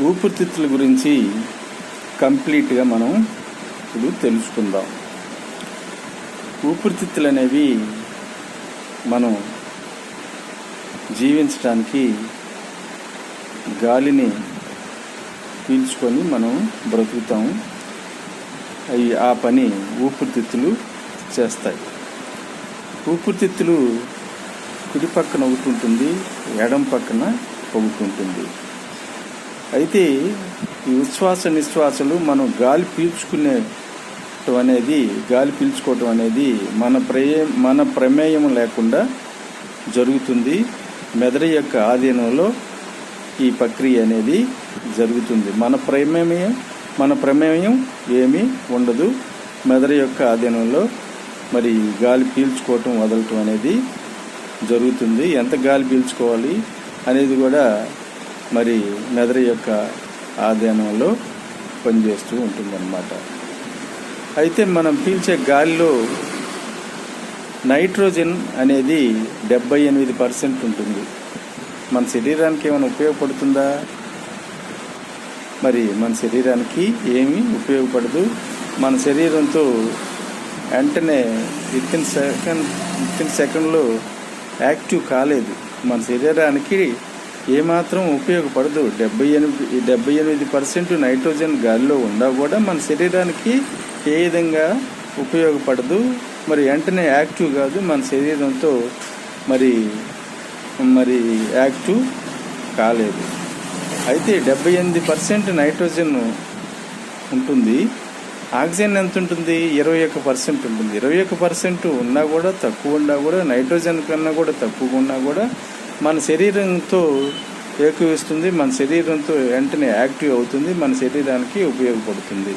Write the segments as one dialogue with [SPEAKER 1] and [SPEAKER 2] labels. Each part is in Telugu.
[SPEAKER 1] ఊపిరితిత్తుల గురించి కంప్లీట్గా మనం ఇప్పుడు తెలుసుకుందాం. ఊపిరితిత్తులు అనేవి మనం జీవించడానికి గాలిని పీల్చుకొని మనం బ్రతుకుతాం. ఆ పని ఊపిరితిత్తులు చేస్తాయి. ఊపిరితిత్తులు కుడి పక్కన ఒకటి ఉంటుంది, ఎడం పక్కన ఒకటి ఉంటుంది. అయితే ఈ ఉచ్ఛ్వాస నిశ్వాసలు మనం గాలి పీల్చుకోవటం అనేది మన ప్రమేయం లేకుండా జరుగుతుంది. మెదడు యొక్క ఆధీనంలో ఈ ప్రక్రియ అనేది జరుగుతుంది. మన ప్రమేయం ఏమీ ఉండదు. మెదడు యొక్క ఆధీనంలో మరి గాలి పీల్చుకోవటం వదలటం అనేది జరుగుతుంది. ఎంత గాలి పీల్చుకోవాలి అనేది కూడా మరి మెదడు యొక్క ఆధీనంలో పనిచేస్తూ ఉంటుందన్నమాట. అయితే మనం పీల్చే గాలిలో నైట్రోజన్ అనేది 78% ఉంటుంది. మన శరీరానికి ఏమైనా ఉపయోగపడుతుందా? మరి మన శరీరానికి ఏమీ ఉపయోగపడదు. మన శరీరంతో వెంటనే విత్ ఇన్ సెకండ్లో యాక్టివ్ కాలేదు. మన శరీరానికి ఏమాత్రం ఉపయోగపడదు. 78% నైట్రోజన్ గాలిలో ఉన్నా కూడా మన శరీరానికి ఏ విధంగా ఉపయోగపడదు. మరి వెంటనే యాక్టివ్ కాదు, మన శరీరంతో మరి యాక్టివ్ కాలేదు. అయితే 78% నైట్రోజన్ ఉంటుంది. ఆక్సిజన్ ఎంత ఉంటుంది? 21% ఉంటుంది. 21% ఉన్నా కూడా, తక్కువ ఉన్నా కూడా, నైట్రోజన్ కన్నా కూడా తక్కువగా ఉన్నా కూడా మన శరీరంతో ఏకీవిస్తుంది. మన శరీరంతో వెంటనే యాక్టివ్ అవుతుంది, మన శరీరానికి ఉపయోగపడుతుంది.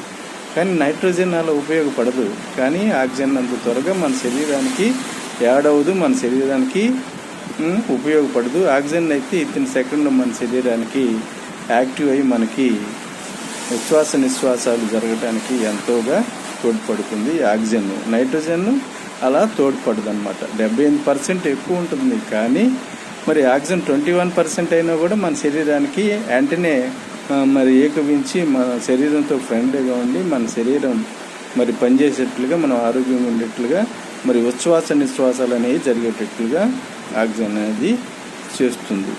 [SPEAKER 1] కానీ నైట్రోజన్ అలా ఉపయోగపడదు. కానీ ఆక్సిజన్ అంత త్వరగా మన శరీరానికి యాడ్ అవ్వదు, మన శరీరానికి ఉపయోగపడదు. ఆక్సిజన్ అయితే వితిన్ సెకండ్ మన శరీరానికి యాక్టివ్ అయ్యి మనకి ఉచ్ఛ్వాస నిశ్వాసాలు జరగటానికి ఎంతోగా తోడ్పడుతుంది ఆక్సిజన్. నైట్రోజన్ అలా తోడ్పడదు అనమాట. 78% ఎక్కువ ఉంటుంది. కానీ మరి ఆక్సిజన్ 21% అయినా కూడా మన శరీరానికి వెంటనే మరి ఏకవించి మన శరీరంతో ఫ్రెండ్లీగా ఉండి మన శరీరం మరి పనిచేసేట్లుగా, మనం ఆరోగ్యంగా ఉండేట్లుగా, మరి ఉచ్ఛ్వాస నిశ్వాసాలు అనేవి జరిగేటట్లుగా ఆక్సిజన్ అనేది చేస్తుంది.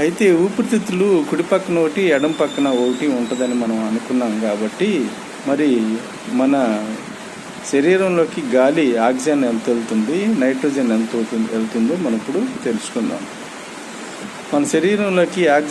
[SPEAKER 1] అయితే ఊపిరితిత్తులు కుడి పక్కన ఒకటి, ఎడం పక్కన ఒకటి ఉంటుందని మనం అనుకున్నాం. కాబట్టి మరి మన శరీరంలోకి గాలి ఆక్సిజన్ ఎంత వెళ్తుంది, నైట్రోజన్ ఎంత వెళ్తుందో మనం ఇప్పుడు తెలుసుకుందాం. మన శరీరంలోకి ఆక్సిజన్